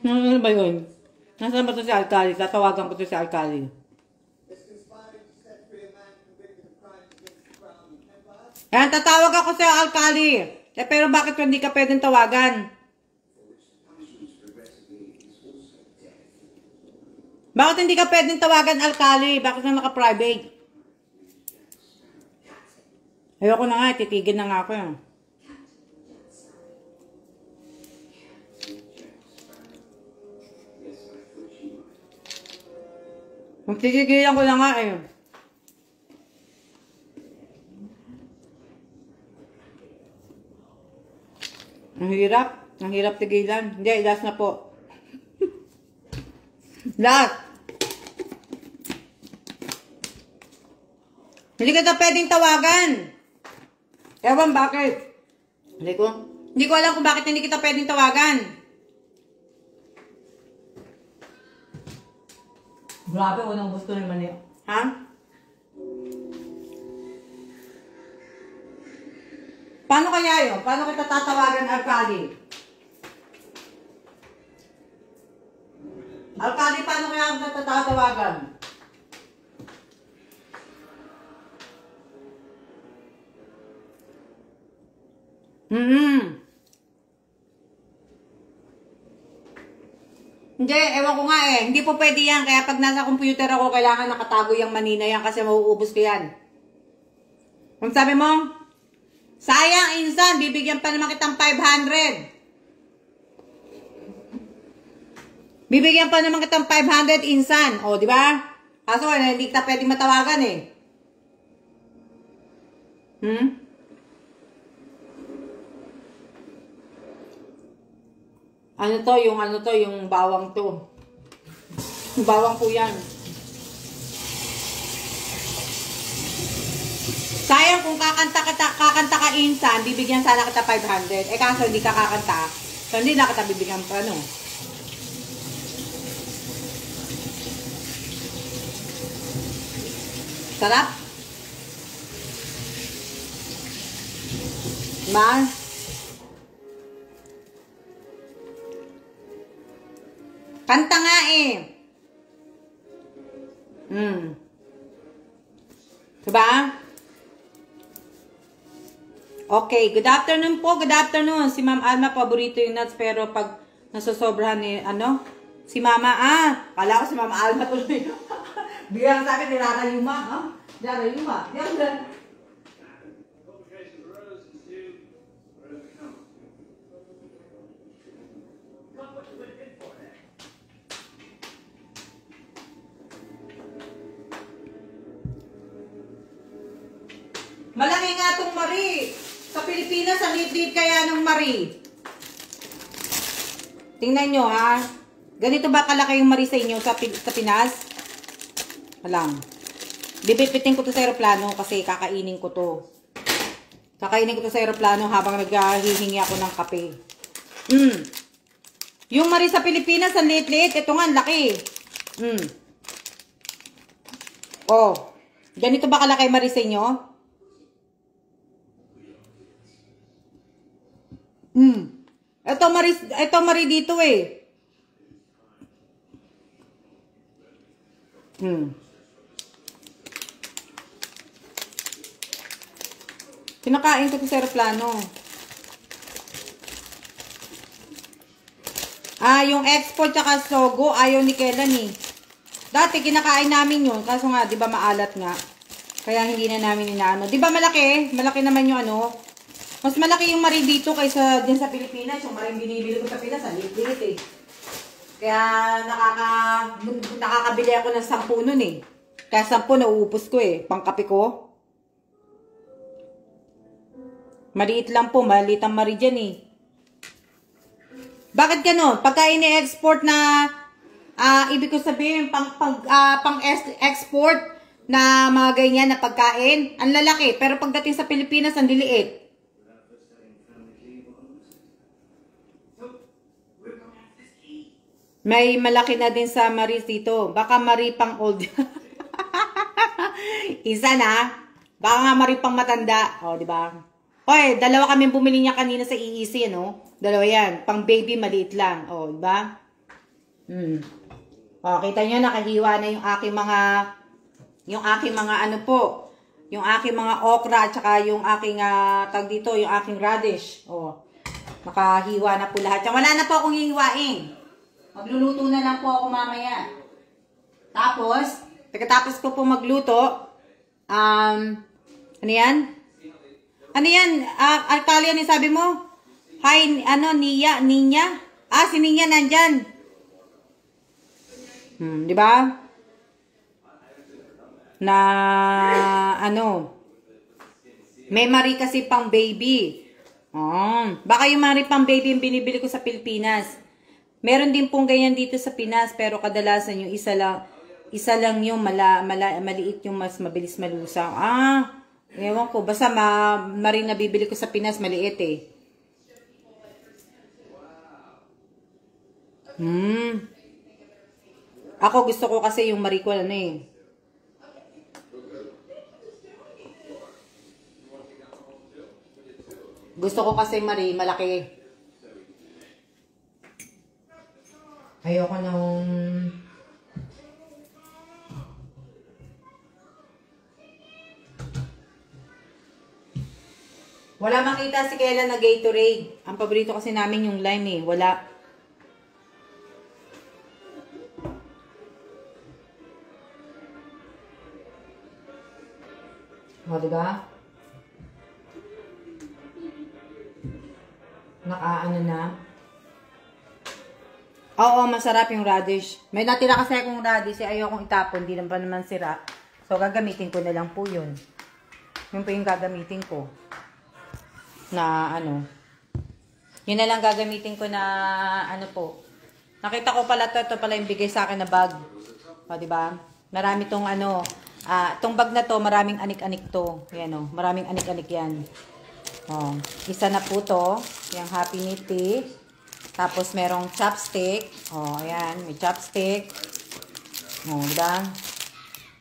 Ano ba yun? Nasaan ba ito si Alkali? Tatawagan ko ito si Alkali. Ayan, tatawag ako sa Alkali. Pero bakit hindi ka pwedeng tawagan? Bakit hindi ka pwedeng tawagan, Alkali? Bakit na naka-private? Ayoko na nga, titigil na nga ako yun. Magtitigilan ko na nga eh. Ang hirap tigilan. Hindi, last na po. Last. Hindi ka na pwedeng tawagan. Ewan bakit. Hindi ko alam kung bakit hindi kita pwedeng tawagan. Grabe, unang gusto naman yun. Ha? Paano kaya yun? Paano kita tatawagan, Alkali? Alkali, paano kaya kita tatawagan? Hindi, ewan ko nga eh. Hindi po pwede yan. Kaya pag nasa computer ako, kailangan nakatago yung manina yan kasi mauubos ko yan. Kung sabi mo, sayang, insan, bibigyan pa naman kitang 500. Bibigyan pa naman kitang 500, insan. O, di ba? Kaso, hindi kita pwede matawagan eh. Ano to, yung bawang to. Yung bawang po yan. Sayang kung kakanta ka insan, bibigyan sana kita 500. Eh kaso hindi ka kakanta, so hindi na kita bibigyan pa, no? Sarap? Mas? Kanta nga eh. Diba? Okay, good afternoon po, good afternoon. Si Ma'am Alma, paborito yung nuts, pero pag nasosobrahan ni, si Mama, kala ko si Mama Alma tuloy. Biglang sa akin, nirarayuma, Nirarayuma. Malaki nga itong Marie. Sa Pilipinas, ang liit-liit kaya ng Marie. Tingnan nyo, ha? Ganito ba kalaki yung Marie sa inyo sa Pinas? Alam. Bibipitin ko to sa aeroplano kasi kakainin ko to. Kakainin ko to sa aeroplano habang naghihingi ako ng kape. Yung Marie sa Pilipinas, ang liit-liit. Ito nga, ang laki. Oh. Ganito ba kalaki Marie sa inyo? Ito Marie dito eh. Kinakain ko sa aeroplano. Yung export tsaka sogo, ayaw ni Kellan eh. Dati, kinakain namin yun. Kaso nga, di ba maalat nga. Kaya hindi na namin inaano. Di ba malaki? Malaki naman yung ano. Mas malaki yung mari dito kaysa dyan sa Pilipinas. Yung mari binibili ko sa Pinas, ang liit eh. Kaya nakakabili ako ng 10 nun eh. Kaya 10 nauupos ko eh. Pangkape ko. Maliit lang po. Maliit ang mari dyan eh. Bakit gano'n? Pagka ini-export na, ibig ko sabihin, pang-export na mga ganyan na pagkain, ang lalaki. Pero pagdating sa Pilipinas, ang liliit. May malaki na din sa Maris dito. Baka Mari pang old. Isa na. Baka nga Mari pang matanda. O, di ba? Oy, dalawa kami bumili niya kanina sa EEC, ano? Dalawa yan. Pang baby, maliit lang. O, di ba? O, kita nyo, nakahiwa na yung aking mga ano po. Yung aking mga okra, at saka yung aking, tag dito, yung aking radish. O, nakahiwa na po lahat. Wala na po akong hihiwain. Magluluto na lang po ako mamaya. Tapos, pagkatapos ko po magluto, ano yan? Ano yan? Alkalian yung sabi mo? Hi, Ninya? Si Ninya nandyan. Di ba? Na, may mari kasi pang baby. Baka yung mari pang baby yung binibili ko sa Pilipinas. Meron din pong ganyan dito sa Pinas, pero kadalasan yung isa lang yung maliit yung mas mabilis malusang. Ewan ko, basta maring nabibili ko sa Pinas, maliit eh. Ako gusto ko kasi yung marikol eh. Gusto ko kasi malaki. Ayoko nung wala makita si Kayla na Gatorade. Ang paborito kasi namin yung lime eh. Wala. O, diba? Nakaano na. Oo, masarap yung radish. May natira kasi akong radish, ayokong itapon, di naman sira. So, gagamitin ko na lang po yun. Yun po yung gagamitin ko. Na, yun na lang gagamitin ko na, Nakita ko pala ito pala yung bigay sa akin na bag. O, diba? Marami tong, tong bag na to, maraming anik-anik to. Yan o, maraming anik-anik yan. O, isa na po to, yung Happy Nitty. Tapos, merong chopstick. O, ayan. May chopstick. O, diba?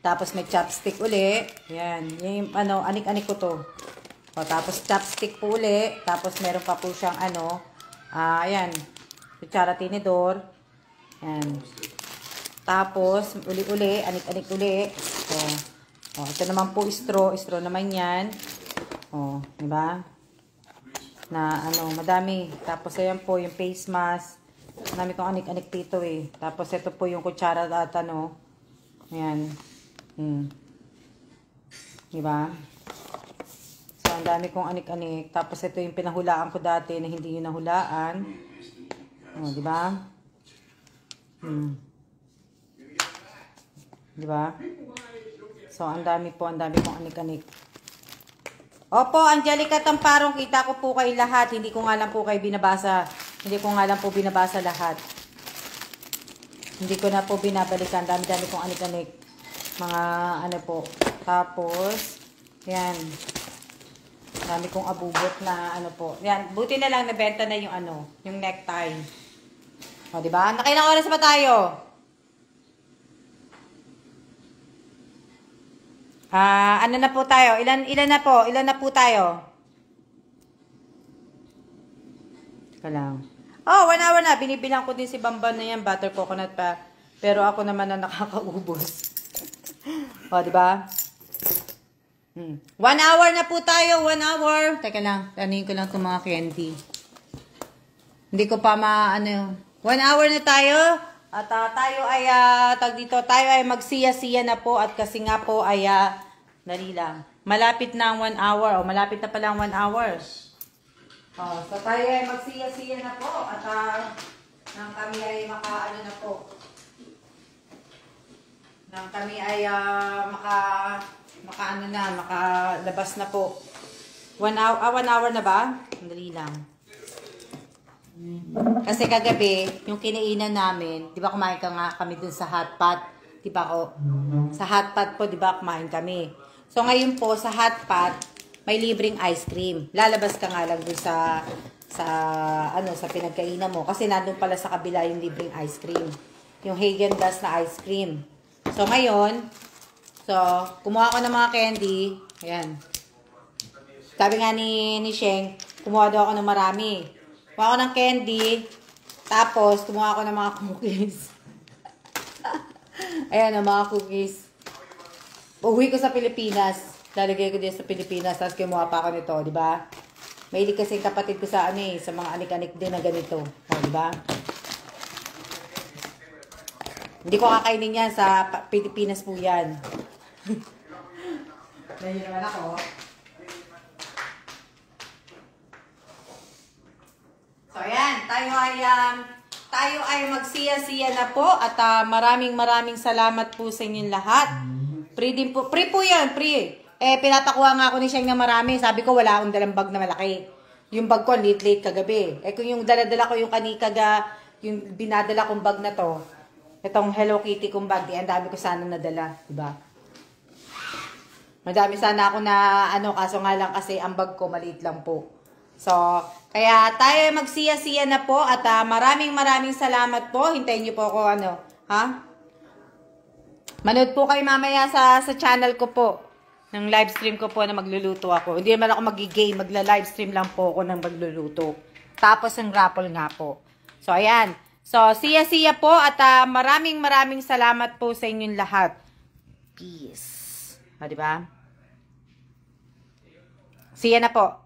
Tapos, may chopstick uli. Ayan. Yung, anik-anik ko to. O, tapos, chopstick po uli. Tapos, meron pa po siyang, ayan. Kutsara tinidor. Ayan. Tapos, uli-uli. Anik-anik uli. O, ito naman po straw. Straw naman yan. O, diba? Na madami. Tapos ayan po yung face mask. Madami kong anik-anik dito eh. Tapos ito po yung kutsara at ayan. Diba? So ang dami kong anik-anik. Tapos ito yung pinahulaan ko dati na hindi yung nahulaan. Diba? Diba? So ang dami kong anik-anik. Opo, Angelica Tamparong, kita ko po kayo lahat. Hindi ko nga lang po kayo binabasa. Hindi ko nga lang po binabasa lahat. Hindi ko na po binabalikan. Dami-dami kong anik-anik. Mga po. Tapos, yan. Dami kong abubot na po. Yan, buti na lang nabenta na yung yung necktie. O, diba? Nakailang oras pa tayo? Ano na po tayo? Ilan na po? Ilan na po tayo? Teka lang. Oh, 1 hour na. Binibilang ko din si Bamban na yan. Butter coconut pa. Pero ako naman na nakakaubos. O, diba? 1 hour na po tayo. 1 hour. Teka lang. Tanin ko lang itong mga candy. Hindi ko pa 1 hour na tayo. At tayo ay, tayo ay magsiya-siya na po. At kasi nga po ay, dali lang. Malapit na ang 1 hour. O, malapit na pala ang 1 hour. So tayo ay magsiya-siya na po. At nang kami ay makaano na po. Nang kami ay makalabas na po. 1 hour na ba? Dali lang. Kasi kagabi, yung kinainan namin, di ba kumain kami dun sa hot pot? Di ba ko? Sa hot pot po, di ba kumain kami? So ngayon po, sa hot pot, may libreng ice cream. Lalabas ka nga lang dun sa pinagkainan mo. Kasi nandun pala sa kabila yung libreng ice cream. Yung Häagen-Dazs na ice cream. So ngayon, kumuha ko ng mga candy. Ayan. Sabi nga ni Sheng, kumuha daw ako ng marami. Kumuha ako ng candy. Tapos, kumuha ako ng mga cookies. Ayan, ang mga cookies. Uwi ko sa Pilipinas. Lalagay ko din sa Pilipinas. Tapos, kumuha pa ako nito, di ba? Mahilig kasi kapatid ko sa sa mga anik-anik din na ganito. O, di ba? Hindi ko kakainin yan. Sa Pilipinas po yan. Dahil naman ako. So, ayan. Tayo ay magsiya-siya na po. At maraming salamat po sa inyong lahat. Free po yan. Free. Pinatakuha nga ako ni Sheng na marami. Sabi ko, wala akong dalang bag na malaki. Yung bag ko, late kagabi. Kung yung dala-dala ko yung yung binadala kong bag na to, itong Hello Kitty kong bag, ang dami ko sana nadala. Diba? Madami sana ako na, kaso nga lang kasi ang bag ko, maliit lang po. So, kaya tayo magsiya-siya na po at maraming salamat po. Hintayin niyo po ako, Manood po kayo mamaya sa channel ko po. Ng live stream ko po na magluluto ako. Hindi naman ako mag-game, magla-live stream lang po ako ng magluluto. Tapos ang raffle nga po. So, ayan. So, siya-siya po at maraming salamat po sa inyong lahat. Peace. O, diba? Siya na po.